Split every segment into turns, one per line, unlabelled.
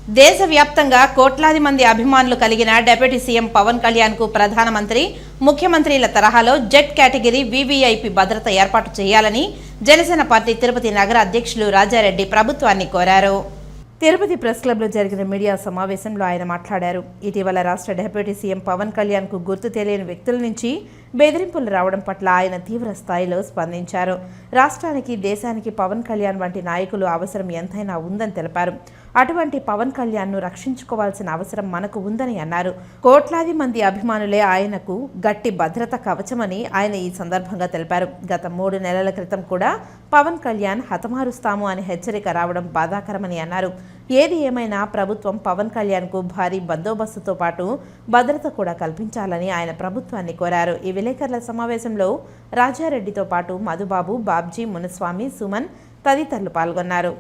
దేశవ్యాప్తంగా కోట్లాది మంది అభిమానులు కలిగిన డిప్యూటీ సీఎం పవన్ కళ్యాణ్ కు ప్రధానమంత్రి, ముఖ్యమంత్రుల తరహాలో జెడ్ కేటగిరీ వీవీఐపీ భద్రత ఏర్పాటు చేయాలని జనసేన పార్టీ తిరుపతి నగర అధ్యక్షులు రాజారెడ్డి ప్రభుత్వాన్ని కోరారు. తిరుపతి ప్రెస్ క్లబ్లో జరిగిన మీడియా సమావేశంలో ఆయన మాట్లాడారు. ఇటీవల రాష్ట్ర డిప్యూటీ సీఎం పవన్ కళ్యాణ్ కు గుర్తు తెలియని వ్యక్తుల నుంచి బెదిరింపులు రావడం పట్ల ఆయన తీవ్ర స్థాయిలో స్పందించారు. రాష్ట్రానికి, దేశానికి పవన్ కళ్యాణ్ వంటి నాయకులు అవసరం ఎంతైనా ఉందని తెలిపారు. అటువంటి పవన్ కళ్యాణ్ను రక్షించుకోవాల్సిన అవసరం మనకు ఉందని అన్నారు. కోట్లాది మంది అభిమానులే ఆయనకు గట్టి భద్రత కవచమని ఆయన ఈ సందర్భంగా తెలిపారు. గత 3 నెలల క్రితం కూడా పవన్ కళ్యాణ్ హతమారుస్తాము అని హెచ్చరిక రావడం బాధాకరమని అన్నారు. ఏది ఏమైనా ప్రభుత్వం పవన్ కళ్యాణ్కు భారీ బందోబస్తుతో పాటు భద్రత కూడా కల్పించాలని ఆయన ప్రభుత్వాన్ని కోరారు. ఈ విలేకరుల సమావేశంలో రాజారెడ్డితో పాటు మధుబాబు, బాబ్జీ, మునస్వామి, సుమన్ తదితరులు పాల్గొన్నారు.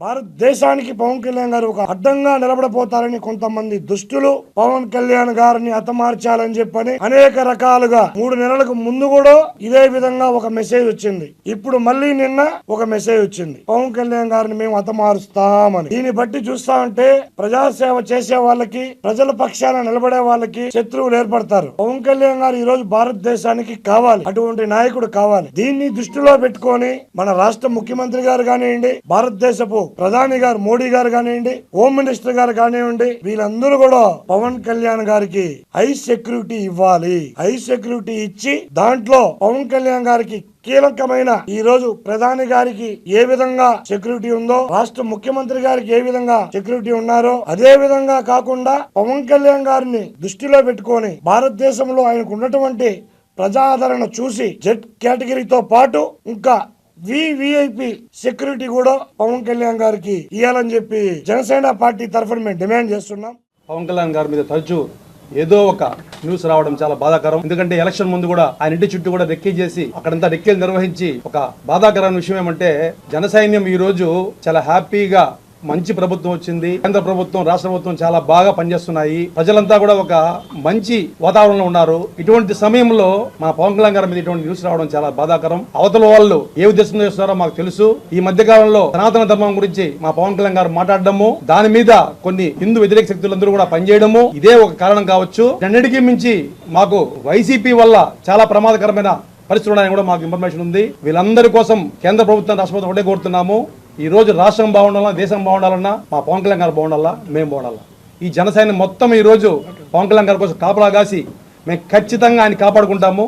భారతదేశానికి పవన్ కళ్యాణ్ గారు ఒక అడ్డంగా నిలబడపోతారని కొంతమంది దుష్టులు పవన్ కళ్యాణ్ గారిని హతమార్చాలని చెప్పని అనేక రకాలుగా 3 నెలలకు ముందు కూడా ఇదే విధంగా ఒక మెసేజ్ వచ్చింది. ఇప్పుడు మళ్ళీ నిన్న ఒక మెసేజ్ వచ్చింది, పవన్ కళ్యాణ్ గారిని మేము హతమారుస్తామని. దీన్ని బట్టి చూస్తా ఉంటే ప్రజాసేవ చేసే వాళ్ళకి, ప్రజల పక్షాన నిలబడే వాళ్ళకి శత్రువులు ఏర్పడతారు. పవన్ కళ్యాణ్ గారు ఈ రోజు భారతదేశానికి కావాలి, అటువంటి నాయకుడు కావాలి. దీన్ని దృష్టిలో పెట్టుకొని మన రాష్ట్ర ముఖ్యమంత్రి గారు కానివ్వండి, భారతదేశపు ప్రధాని గారు మోడీ గారు కానివ్వండి, హోమ్ మినిస్టర్ గారు కానివ్వండి, వీళ్ళందరూ కూడా పవన్ కళ్యాణ్ గారికి హై సెక్యూరిటీ ఇవ్వాలి. హై సెక్యూరిటీ ఇచ్చి దాంట్లో పవన్ కళ్యాణ్ గారికి కీలకమైన ఈ రోజు ప్రధాని గారికి ఏ విధంగా సెక్యూరిటీ ఉందో, రాష్ట్ర ముఖ్యమంత్రి గారికి ఏ విధంగా సెక్యూరిటీ ఉన్నారో అదే విధంగా కాకుండా పవన్ కళ్యాణ్ గారిని దృష్టిలో పెట్టుకొని భారతదేశంలో ఆయనకు ఉన్నటువంటి ప్రజాదరణ చూసి జెడ్ కేటగిరీతో పాటు ఇంకా వీవీఐపీ సెక్యూరిటీ కూడా పవన్ కళ్యాణ్ గారికి ఇవ్వాలని చెప్పి జనసేన పార్టీ తరఫున మేము డిమాండ్ చేస్తున్నాం.
పవన్ కళ్యాణ్ గారి మీద తరచూ ఏదో ఒక న్యూస్ రావడం చాలా బాధాకరం. ఎందుకంటే ఎలక్షన్ ముందు కూడా ఆయన ఇంటి చుట్టూ కూడా రెక్కీ చేసి అక్కడంతా రెక్కీలు నిర్వహించి ఒక బాధాకరమైన విషయం ఏమంటే జన సైన్యం ఈ రోజు చాలా హ్యాపీగా మంచి ప్రభుత్వం వచ్చింది. కేంద్ర ప్రభుత్వం, రాష్ట్ర ప్రభుత్వం చాలా బాగా పనిచేస్తున్నాయి. ప్రజలంతా కూడా ఒక మంచి వాతావరణంలో ఉన్నారు. ఇటువంటి సమయంలో మా పవన్ కళ్యాణ్ గారి మీద ఇటువంటి న్యూస్ రావడం చాలా బాధాకరం. అవతల వాళ్ళు ఏ ఉద్దేశం చేస్తున్నారో మాకు తెలుసు. ఈ మధ్య కాలంలో సనాతన ధర్మం గురించి మా పవన్ కళ్యాణ్ గారు మాట్లాడడము, దాని మీద కొన్ని హిందూ వ్యతిరేక శక్తులందరూ కూడా పనిచేయడము ఇదే ఒక కారణం కావచ్చు. అన్నిటికీ మించి మాకు వైసీపీ వల్ల చాలా ప్రమాదకరమైన పరిస్థితులు ఉన్నాయని కూడా మాకు ఇన్ఫర్మేషన్ ఉంది. వీళ్ళందరి కోసం కేంద్ర ప్రభుత్వం, రాష్ట్ర ప్రభుత్వం ఒకటే కోరుతున్నాము, ఈ రోజు రాష్ట్రం బాగుండాలన్నా, దేశం బాగుండాలన్నా మా పవన్ కళ్యాణ్ గారు బాగుండాలా, మేము బాగుండాలా. ఈ జనసైన్యం మొత్తం ఈ రోజు పవన్ కళ్యాణ్ గారి కోసం కాపలా కాసి మేము ఖచ్చితంగా ఆయన కాపాడుకుంటాము.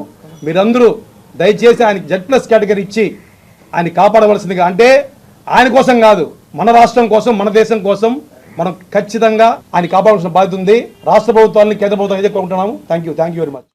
మీరందరూ దయచేసి ఆయనకి Z+ కేటగిరీ ఇచ్చి ఆయన కాపాడవలసిందిగా, అంటే ఆయన కోసం కాదు, మన రాష్ట్రం కోసం, మన దేశం కోసం మనం ఖచ్చితంగా ఆయన కాపాడాల్సిన బాధ్యత ఉంది. రాష్ట్ర ప్రభుత్వాన్ని, కేంద్ర ప్రభుత్వం అయితే కోరుకుంటున్నాము. Thank you very much.